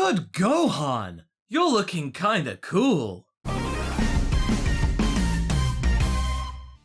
Good Gohan! You're looking kinda cool.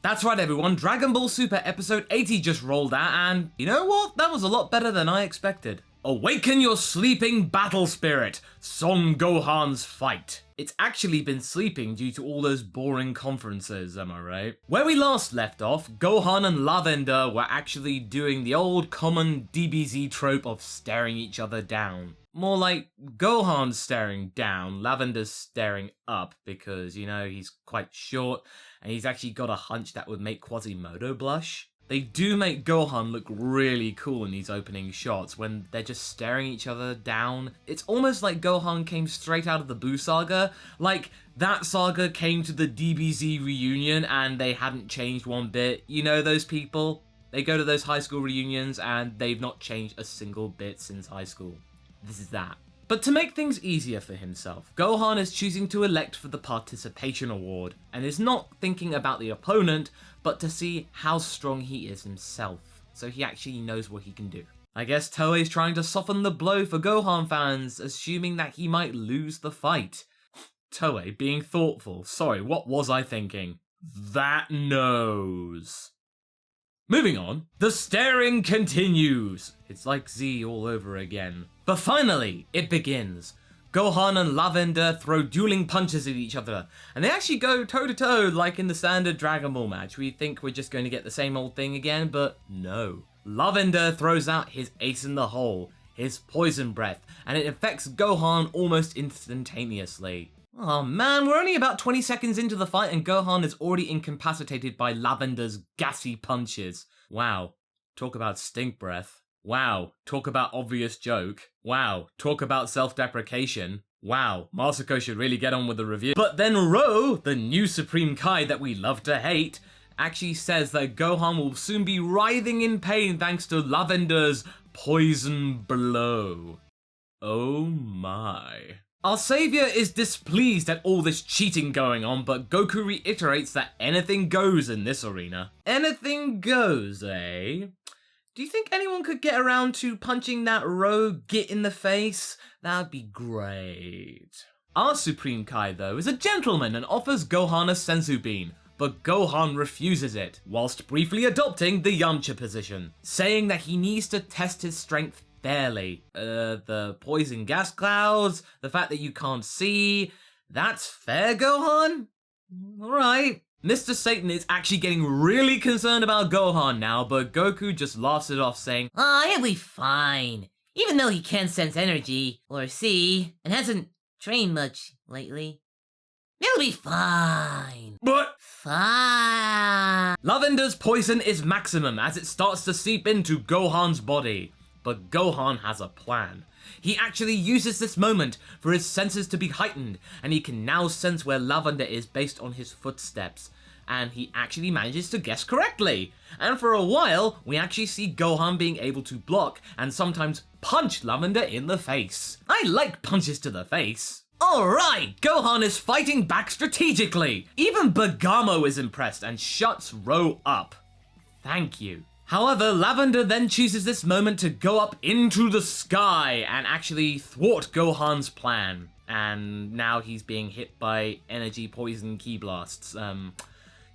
That's right everyone, Dragon Ball Super episode 80 just rolled out and you know what? That was a lot better than I expected. Awaken your sleeping battle spirit, Son Gohan's fight. It's actually been sleeping due to all those boring conferences, am I right? Where we last left off, Gohan and Lavenda were actually doing the old common DBZ trope of staring each other down. More like Gohan staring down, Lavenda's staring up because, you know, he's quite short and he's actually got a hunch that would make Quasimodo blush. They do make Gohan look really cool in these opening shots when they're just staring each other down. It's almost like Gohan came straight out of the Buu saga, like that saga came to the DBZ reunion and they hadn't changed one bit. You know those people? They go to those high school reunions and they've not changed a single bit since high school. This is that. But to make things easier for himself, Gohan is choosing to elect for the Participation Award, and is not thinking about the opponent, but to see how strong he is himself, so he actually knows what he can do. I guess Toei's trying to soften the blow for Gohan fans, assuming that he might lose the fight. Toei being thoughtful. Sorry, what was I thinking? That nose. Moving on, the staring continues. It's like Z all over again. But finally, it begins. Gohan and Lavenda throw dueling punches at each other, and they actually go toe-to-toe like in the standard Dragon Ball match. We think we're just going to get the same old thing again, but no. Lavenda throws out his ace in the hole, his poison breath, and it affects Gohan almost instantaneously. Oh man, we're only about 20 seconds into the fight and Gohan is already incapacitated by Lavenda's gassy punches. Wow, talk about stink breath. Wow, talk about obvious joke. Wow, talk about self-deprecation. Wow, Masako should really get on with the review. But then Ro, the new Supreme Kai that we love to hate, actually says that Gohan will soon be writhing in pain thanks to Lavenda's poison blow. Oh my. Our savior is displeased at all this cheating going on, but Goku reiterates that anything goes in this arena. Anything goes, eh? Do you think anyone could get around to punching that rogue git in the face? That'd be great. Our Supreme Kai, though, is a gentleman and offers Gohan a Senzu Bean, but Gohan refuses it, whilst briefly adopting the Yamcha position, saying that he needs to test his strength fairly. The poison gas clouds, the fact that you can't see, that's fair, Gohan? Alright. Mr. Satan is actually getting really concerned about Gohan now, but Goku just laughs it off saying, "Oh, he'll be fine. Even though he can't sense energy, or see, and hasn't trained much lately. He'll be fine. But Fine." Lavenda's poison is maximum as it starts to seep into Gohan's body. But Gohan has a plan. He actually uses this moment for his senses to be heightened, and he can now sense where Lavenda is based on his footsteps. And he actually manages to guess correctly. And for a while, we actually see Gohan being able to block and sometimes punch Lavenda in the face. I like punches to the face. Alright, Gohan is fighting back strategically. Even Bergamo is impressed and shuts Ro up. Thank you. However, Lavenda then chooses this moment to go up into the sky and actually thwart Gohan's plan. And now he's being hit by energy poison ki blasts.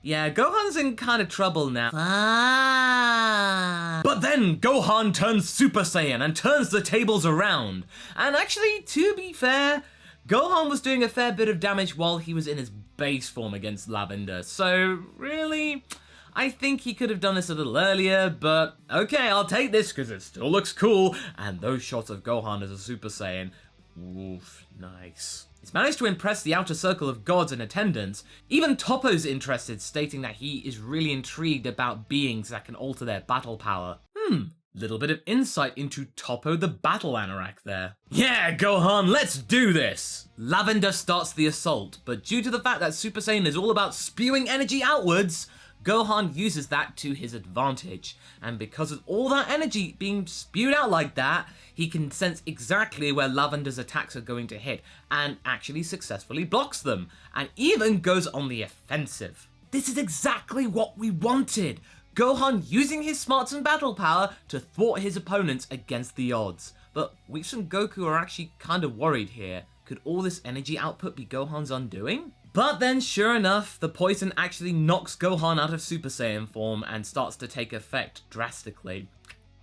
Yeah, Gohan's in kind of trouble now. Fine. But then Gohan turns Super Saiyan and turns the tables around. And actually, to be fair, Gohan was doing a fair bit of damage while he was in his base form against Lavenda. So really, I think he could have done this a little earlier, but okay, I'll take this because it still looks cool. And those shots of Gohan as a Super Saiyan, oof, nice. He's managed to impress the outer circle of gods in attendance. Even Toppo's interested, stating that he is really intrigued about beings that can alter their battle power. Little bit of insight into Toppo the battle anorak there. Yeah, Gohan, let's do this! Lavenda starts the assault, but due to the fact that Super Saiyan is all about spewing energy outwards, Gohan uses that to his advantage, and because of all that energy being spewed out like that, he can sense exactly where Lavenda's attacks are going to hit, and actually successfully blocks them, and even goes on the offensive. This is exactly what we wanted! Gohan using his smarts and battle power to thwart his opponents against the odds. but Whis and Goku are actually kind of worried here. Could all this energy output be Gohan's undoing? But then, sure enough, the poison actually knocks Gohan out of Super Saiyan form and starts to take effect drastically.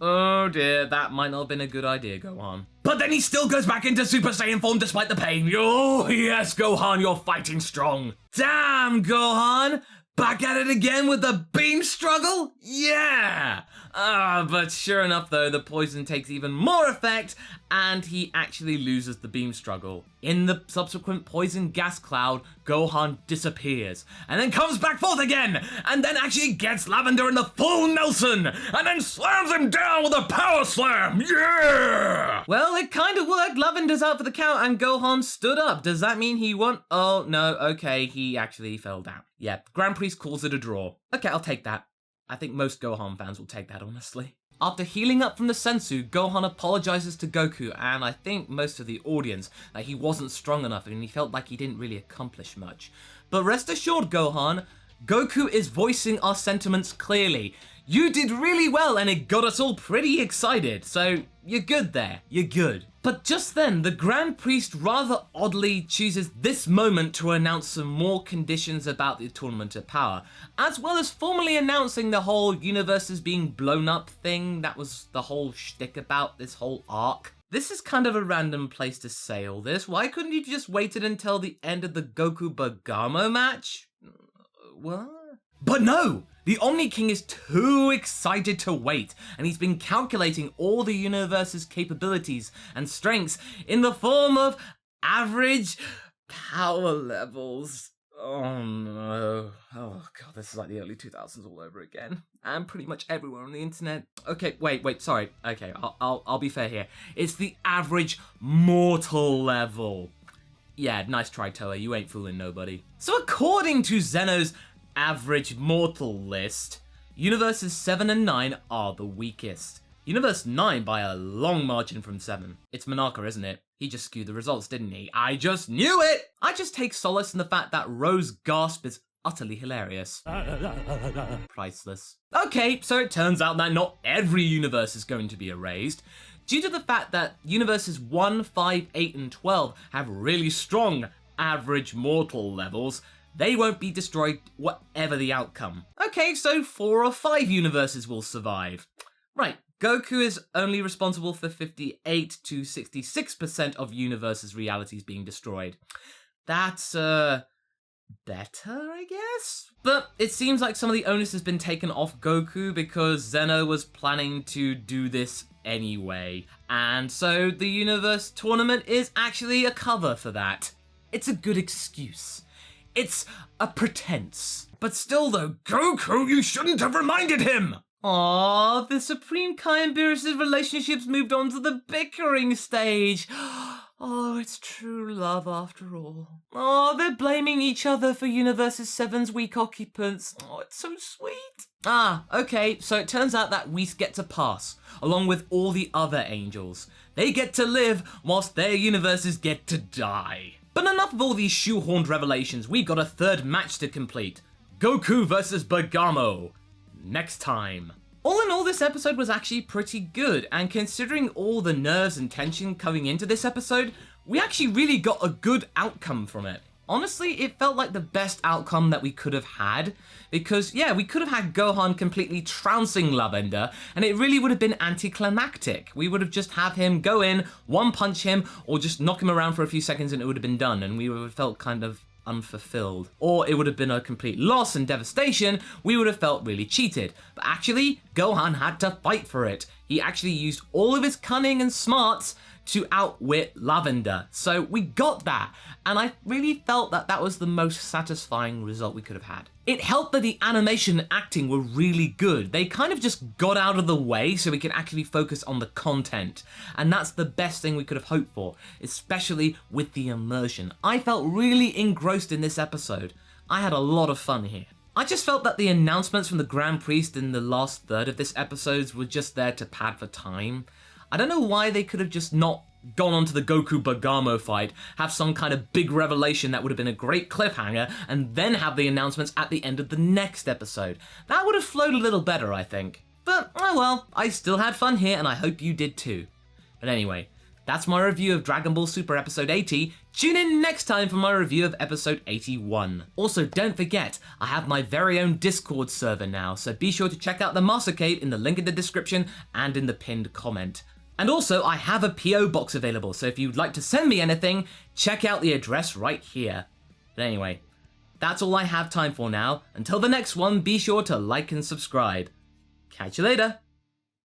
Oh dear, that might not have been a good idea, Gohan. But then he still goes back into Super Saiyan form despite the pain. Oh yes, Gohan, you're fighting strong. Damn, Gohan! Back at it again with the beam struggle? Yeah! But sure enough though, the poison takes even more effect and he actually loses the beam struggle. In the subsequent poison gas cloud, Gohan disappears and then comes back forth again and then actually gets Lavenda in the full Nelson and then slams him down with a power slam. Yeah! Well, it kind of worked. Lavenda's out for the count and Gohan stood up. Does that mean he won? Oh, no. Okay, he actually fell down. Yeah, Grand Priest calls it a draw. Okay, I'll take that. I think most Gohan fans will take that, honestly. After healing up from the sensu, Gohan apologizes to Goku and I think most of the audience that he wasn't strong enough and he felt like he didn't really accomplish much. But rest assured, Gohan, Goku is voicing our sentiments clearly. You did really well and it got us all pretty excited, so you're good there, you're good. But just then, the Grand Priest rather oddly chooses this moment to announce some more conditions about the Tournament of Power, as well as formally announcing the whole universes being blown up thing that was the whole shtick about this whole arc. This is kind of a random place to say all this. Why couldn't you just waited until the end of the Goku Bergamo match? What? But no! The Omni King is too excited to wait, and he's been calculating all the universe's capabilities and strengths in the form of average power levels. Oh no. Oh god, this is like the early 2000s all over again. And pretty much everywhere on the internet. Okay, wait, sorry. Okay, I'll be fair here. It's the average mortal level. Yeah, nice try, Toei. You ain't fooling nobody. So according to Zeno's average mortal list, universes 7 and 9 are the weakest. Universe 9 by a long margin from 7. It's Monarca, isn't it? He just skewed the results, didn't he? I just knew it! I just take solace in the fact that Rose gasp is utterly hilarious. Priceless. Okay, so it turns out that not every universe is going to be erased. Due to the fact that universes 1, 5, 8, and 12 have really strong average mortal levels, they won't be destroyed whatever the outcome. Okay, so 4 or 5 universes will survive. Right, Goku is only responsible for 58 to 66% of universes' realities being destroyed. That's, better, I guess? But it seems like some of the onus has been taken off Goku because Zeno was planning to do this anyway. And so the universe tournament is actually a cover for that. It's a good excuse. It's a pretense. But still though, Goku, you shouldn't have reminded him! Aww, the Supreme Kai and Beerus' relationships moved on to the bickering stage. Oh, it's true love after all. Oh, they're blaming each other for Universes 7's weak occupants. Oh, it's so sweet. Okay, so it turns out that Whis get to pass, along with all the other angels. They get to live, whilst their universes get to die. But enough of all these shoehorned revelations, we've got a third match to complete. Goku versus Bergamo. Next time. All in all, this episode was actually pretty good, and considering all the nerves and tension coming into this episode, we actually really got a good outcome from it. Honestly, it felt like the best outcome that we could have had, because yeah, we could have had Gohan completely trouncing Lavenda, and it really would have been anticlimactic. We would have just have him go in, one punch him, or just knock him around for a few seconds and it would have been done, and we would have felt kind of unfulfilled. Or it would have been a complete loss and devastation, we would have felt really cheated. But actually, Gohan had to fight for it. He actually used all of his cunning and smarts to outwit Lavenda. So we got that, and I really felt that that was the most satisfying result we could have had. It helped that the animation and acting were really good. They kind of just got out of the way so we could actually focus on the content, and that's the best thing we could have hoped for, especially with the immersion. I felt really engrossed in this episode. I had a lot of fun here. I just felt that the announcements from the Grand Priest in the last third of this episode were just there to pad for time. I don't know why they could have just not gone on to the Goku Bergamo fight, have some kind of big revelation that would have been a great cliffhanger, and then have the announcements at the end of the next episode. That would have flowed a little better, I think. But, oh well, I still had fun here, and I hope you did too. But anyway, that's my review of Dragon Ball Super episode 80. Tune in next time for my review of episode 81. Also, don't forget, I have my very own Discord server now, so be sure to check out the MasakoX in the link in the description and in the pinned comment. And also, I have a PO box available, so if you'd like to send me anything, check out the address right here. But anyway, that's all I have time for now. Until the next one, be sure to like and subscribe. Catch you later.